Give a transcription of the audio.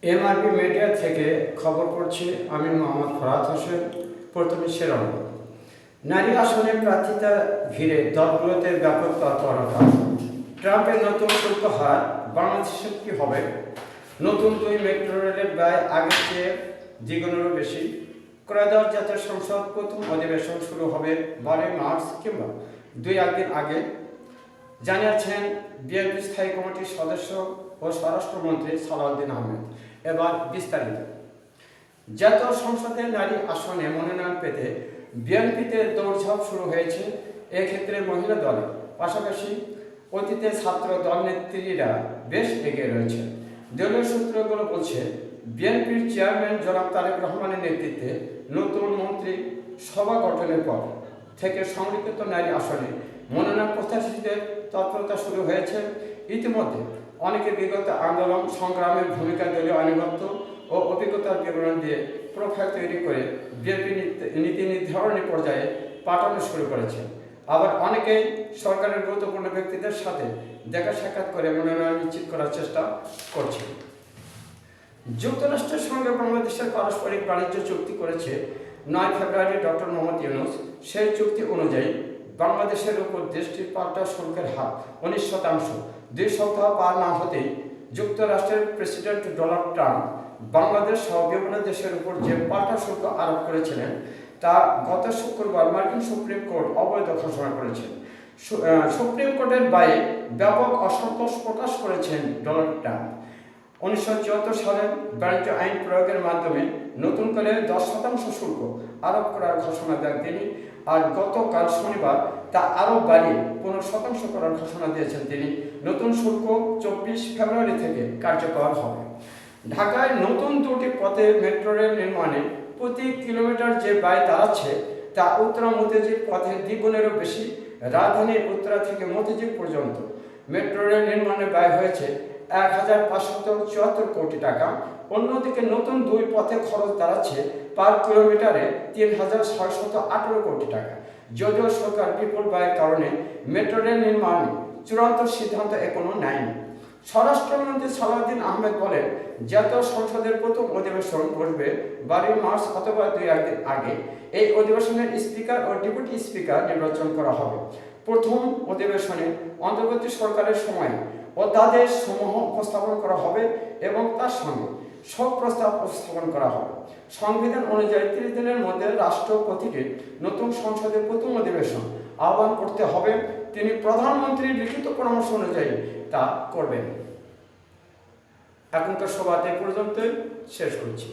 MRP media থেকে খবর পড়ছি আমি মোহাম্মদ ফরাদ হোসেন। প্রথমে শিরোনাম। নারী আসনে প্রার্থিতা ঘিরে দলগুলোতে ব্যাপক তৎপরতা। ট্রাম্পের নতুন শুল্ক হার বাংলাদেশের কি হবে? নতুন দুই মেট্রো রেলের ব্যয় আগের চেয়ে দ্বিগুণেরও বেশি। ত্রয়োদশ জাতীয় সংসদ প্রথম অধিবেশন শুরু হবে 12 মার্চ কিংবা 2 দিন আগে, জানিয়েছেন বিএনপি স্থায়ী কমিটির সদস্য ও স্বরাষ্ট্রমন্ত্রী সালাউদ্দিন আহমেদ। এবার বিস্তারিত। জাতীয় সংসদে নারী আসনে মনোনয়ন পেতে বিএনপিতে দৌড়ঝাঁপ শুরু হয়েছে। এক্ষেত্রে মহিলা দলে পাশাপাশি অতীতে ছাত্র দল নেত্রীরা বেশ এগিয়ে রয়েছে। দলীয় সূত্রগুলো বলছে, বিএনপির চেয়ারম্যান জনাব তারেক রহমানের নেতৃত্বে নতুন মন্ত্রী সভা গঠনের পর থেকে সংরক্ষিত নারী আসনে মনোনয়ন প্রত্যাশীদের তৎপরতা শুরু হয়েছে। ইতিমধ্যে অনেকে বিগত আন্দোলন সংগ্রামের ভূমিকা, দলীয় আনুগত্য ও অভিজ্ঞতার বিবরণ দিয়ে প্রোফাইল তৈরি করে বিএনপি নীতি নির্ধারণী পর্যায়ে পাঠানো শুরু করেছে। আবার অনেকেই সরকারের গুরুত্বপূর্ণ ব্যক্তিদের সাথে দেখা সাক্ষাৎ করে মনোনয়ন নিশ্চিত করার চেষ্টা করছে। যুক্তরাষ্ট্রের সঙ্গে বাংলাদেশের পারস্পরিক বাণিজ্য চুক্তি করেছে 9 ফেব্রুয়ারি ডক্টর মোহাম্মদ ইউনূস। সেই চুক্তি অনুযায়ী বাংলাদেশের উপর দেশটির পাল্টা শুল্কের হার 19%। 2 সপ্তাহ পার না হতেই যুক্তরাষ্ট্রের প্রেসিডেন্ট ডোনাল্ড ট্রাম্প বাংলাদেশ সহ বিভিন্ন দেশের উপর যে পাল্টা শুল্ক আরোপ করেছিলেন তা গত শুক্রবার মার্কিন সুপ্রিম কোর্ট অবৈধ ঘোষণা করেছেন। সুপ্রিম কোর্টের বাইরে ব্যাপক অসন্তোষ প্রকাশ করেছেন ডোনাল্ড ট্রাম্প। 1974 সালে বাণিজ্য আইন প্রয়োগের মাধ্যমে নতুন করে 10% শুল্ক আরোপ করার ঘোষণা দেন তিনি। আর গতকাল শনিবার তা আরও বাড়িয়ে 15% করার ঘোষণা দিয়েছেন তিনি। নতুন শুল্ক 24 ফেব্রুয়ারি থেকে কার্যকর হবে। ঢাকায় নতুন 2টি পথে মেট্রো রেল নির্মাণে প্রতি কিলোমিটার যে ব্যয় দাঁড়াচ্ছে তা উত্তরা মতিঝিল পথে দ্বিগুণেরও বেশি। রাজধানীর উত্তরা থেকে মতিঝিল পর্যন্ত মেট্রো রেল নির্মাণে ব্যয় হয়েছে 1574 কোটি টাকা। অন্যদিকে নতুন 2 পথে খরচ দাঁড়াচ্ছে পার কিলোমিটারে 3618 কোটি টাকা। যদিও সরকার বিপুল ব্যয়ের কারণে মেট্রো রেল নির্মাণ চূড়ান্ত সিদ্ধান্ত এখনো নেয়নি। স্বরাষ্ট্রমন্ত্রী সালাউদ্দিন আহমেদ বলেন, জাতীয় সংসদের প্রথম অধিবেশন বসবে 12 মার্চ অথবা 2 দিন আগে। এই অধিবেশনের স্পিকার ও ডেপুটি স্পিকার নির্বাচন করা হবে। প্রথম অধিবেশনে অন্তর্বর্তী সরকারের সময় অধ্যাদেশ সমূহ উপস্থাপন করা হবে এবং তার সঙ্গে সব প্রস্তাব উপস্থাপন করা হবে। সংবিধান অনুযায়ী 30 দিনের মধ্যে রাষ্ট্রপতিকে নতুন সংসদের প্রথম অধিবেশন আহ্বান করতে হবে। তিনি প্রধানমন্ত্রীর লিখিত পরামর্শ অনুযায়ী তা করবেন। এখনকার সভাতে পর্যন্তই শেষ করছি।